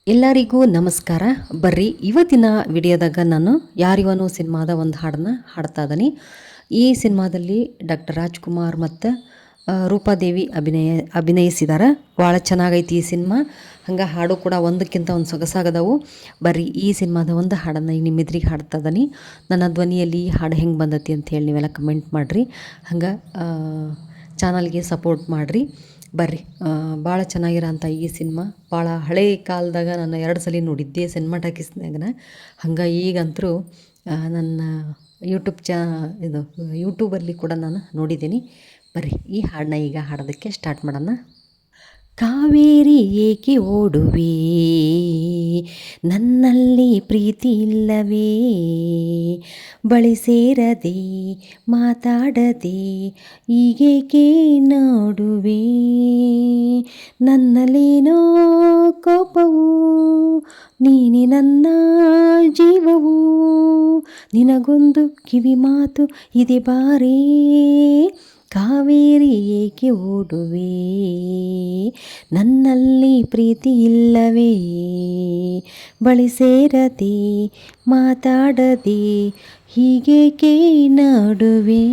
ಎಲ್ಲರಿಗೂ ನಮಸ್ಕಾರ. ಬರ್ರಿ ಇವತ್ತಿನ ವಿಡಿಯೋದಾಗ ನಾನು ಯಾರಿವನು ಸಿನಿಮಾದ ಒಂದು ಹಾಡನ್ನ ಹಾಡ್ತಾ ಇದ್ದೀನಿ. ಈ ಸಿನಿಮಾದಲ್ಲಿ ಡಾಕ್ಟರ್ ರಾಜ್ಕುಮಾರ್ ಮತ್ತು ರೂಪಾದೇವಿ ಅಭಿನಯಿಸಿದ್ದಾರೆ. ಭಾಳ ಚೆನ್ನಾಗೈತಿ ಈ ಸಿನಿಮಾ. ಹಂಗೆ ಹಾಡು ಕೂಡ ಒಂದಕ್ಕಿಂತ ಒಂದು ಸೊಗಸಾಗದವು. ಬರ್ರಿ ಈ ಸಿನಿಮಾದ ಒಂದು ಹಾಡನ್ನು ಈಗ ನಿಮ್ಮ ಎದುರಿಗೆ ಹಾಡ್ತಾ ಇದ್ದೀನಿ. ನನ್ನ ಧ್ವನಿಯಲ್ಲಿ ಈ ಹಾಡು ಹೆಂಗೆ ಬಂದತಿ ಅಂತ ಹೇಳಿ ನೀವೆಲ್ಲ ಕಮೆಂಟ್ ಮಾಡಿರಿ. ಹಂಗೆ ಚಾನಲ್ಗೆ ಸಪೋರ್ಟ್ ಮಾಡಿರಿ. ಬರ್ರಿ ಭಾಳ ಚೆನ್ನಾಗಿರೋಂಥ ಈ ಸಿನಿಮಾ ಭಾಳ ಹಳೆ ಕಾಲದಾಗ ನಾನು 2 ಸಲ ನೋಡಿದ್ದೆ ಸಿನಿಮಾ ಟಾಕೀಸ್ನಾಗನ. ಹಂಗೆ ಈಗಂತರೂ ನನ್ನ ಯೂಟ್ಯೂಬಲ್ಲಿ ಕೂಡ ನಾನು ನೋಡಿದ್ದೀನಿ. ಬರ್ರಿ ಈ ಹಾಡನ್ನ ಈಗ ಹಾಡೋದಕ್ಕೆ ಸ್ಟಾರ್ಟ್ ಮಾಡೋಣ. ಕಾವೇರಿ ಏಕೆ ಓಡುವೆ, ನನ್ನಲ್ಲಿ ಪ್ರೀತಿ ಇಲ್ಲವೇ, ಬಳಿ ಸೇರದೆ ಮಾತಾಡದೆ ಈಗೇಕೆ ನೋಡುವೆ, ನನ್ನಲ್ಲೇನೋ ಕೋಪವು, ನೀನೆ ನನ್ನ ಜೀವವು, ನಿನಗೊಂದು ಕಿವಿ ಮಾತು ಇದೆ ಬಾರೇ, ಕಾವೇರಿ ಏಕೆ ಓಡುವೆ, ನನ್ನಲ್ಲಿ ಪ್ರೀತಿ ಇಲ್ಲವೇ, ಬಳಿ ಸೇರದೆ ಮಾತಾಡದೆ ಹೀಗೇಕೆ ನಾಡುವೆ,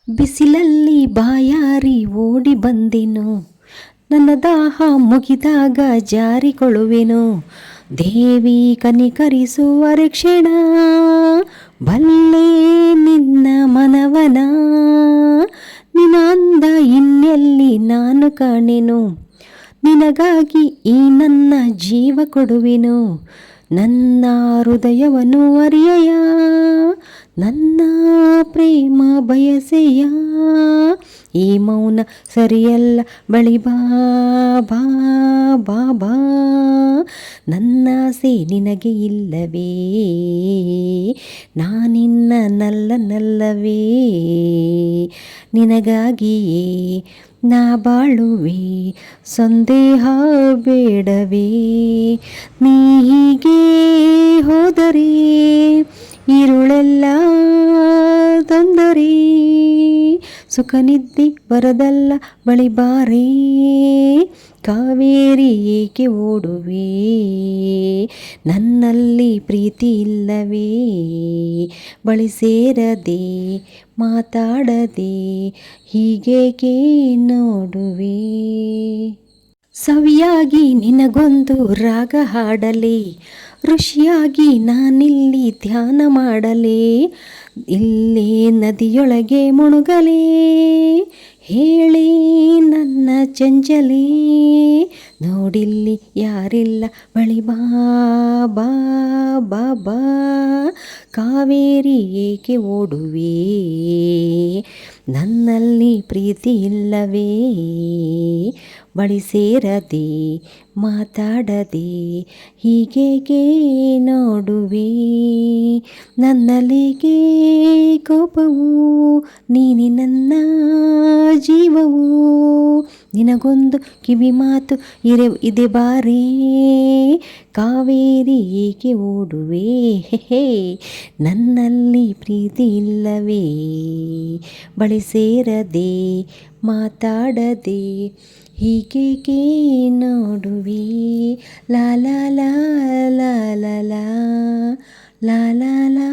ಬಿಸಿಲಲ್ಲಿ ಬಾಯಾರಿ ಓಡಿ ಬಂದೆನು, ನನ್ನ ದಾಹ ಮುಗಿದಾಗ ಜಾರಿಕೊಳ್ಳುವೆನು, ದೇವಿ ಕನಿಕರಿಸುವ ಕ್ಷಣ, ಬಲ್ಲೆ ನಿನ್ನ ಮನವನ, ನಿನ್ನ ಅಂದ ಇನ್ನೆಲ್ಲಿ ನಾನು ಕಾಣೆನು, ನಿನಗಾಗಿ ಈ ನನ್ನ ಜೀವ ಕೊಡುವೆನು, ನನ್ನ ಹೃದಯವನ್ನು ಅರಿಯಯ, ನನ್ನ ಪ್ರೇಮ ಬಯಸೆಯ, ಈ ಮೌನ ಸರಿಯಲ್ಲ ಬಳಿ ಬಾ ಬಾ ಬಾ ಬಾ, ನನ್ನಾಸೆ ನಿನಗೆ ಇಲ್ಲವೇ, ನಾನಿನ್ನ ನಲ್ಲವೇ, ನಿನಗಾಗಿಯೇ ನಾ ಬಾಳುವೆ, ಸಂದೇಹ ಬೇಡವೇ, ನೀ ಹೀಗೆ ಹೋದರೆ ഇരുಳೆಲ್ಲ ತೊಂದರೆ, ಸುಖ ನಿದ್ದೆ ಬರದಲ್ಲ ಬಳಿ ಬಾರೇ, ಕಾವೇರಿ ಏಕೆ ಓಡುವೆ, ನನ್ನಲ್ಲಿ ಪ್ರೀತಿ ಇಲ್ಲವೇ, ಬಳಿ ಸೇರದೆ ಮಾತಾಡದೆ ಹೀಗೇಕೆ ನೋಡುವೆ, ಸವಿಯಾಗಿ ನಿನಗೊಂದು ರಾಗ ಹಾಡಲೇ, ಋಷಿಯಾಗಿ ನಾನಿಲ್ಲಿ ಧ್ಯಾನ ಮಾಡಲೇ, ಇಲ್ಲೇ ನದಿಯೊಳಗೆ ಮುಳುಗಲೇ, ಹೇಳಿ ನನ್ನ ಚಂಚಲೇ, ನೋಡಿಲ್ಲಿ ಯಾರಿಲ್ಲ ಬಳಿ ಬಾ ಬಾ ಬಾ ಬಾ, ಕಾವೇರಿ ಏಕೆ ಓಡುವೆ, ನನ್ನಲ್ಲಿ ಪ್ರೀತಿ ಇಲ್ಲವೇ, ಬಳಿ ಸೇರದೆ ಮಾತಾಡದೆ ಹೀಗೇಕೆ ನೋಡುವೆ, ನನ್ನಲ್ಲಿಗೆ ಕೋಪವು, ನೀನೆ ನನ್ನ ಜೀವವು, ನಿನಗೊಂದು ಕಿವಿ ಮಾತು ಇದೆ ಬಾರೇ, ಕಾವೇರಿ ಏಕೆ ಓಡುವೆ, ನನ್ನಲ್ಲಿ ಪ್ರೀತಿ ಇಲ್ಲವೇ, ಬಳಿ ಸೇರದೆ ಮಾತಾಡದೆ ಹೀಗೇಕೆ ನೋಡುವೆ, ಲಾ ಲಾ ಲಾ ಲಾ ಲಾ ಲಾ ಲಾ ಲಾ ಲಾ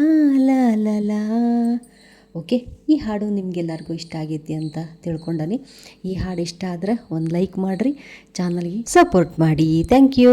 ಲಾ ಲಾ ಲಾ. ಓಕೆ, ಈ ಹಾಡು ನಿಮಗೆಲ್ಲರಿಗೂ ಇಷ್ಟ ಆಗೈತಿ ಅಂತ ತಿಳ್ಕೊಂಡನಿ. ಈ ಹಾಡು ಇಷ್ಟ ಆದರೆ ಒಂದು ಲೈಕ್ ಮಾಡಿರಿ, ಚಾನಲ್ಗೆ ಸಪೋರ್ಟ್ ಮಾಡಿ. Thank you.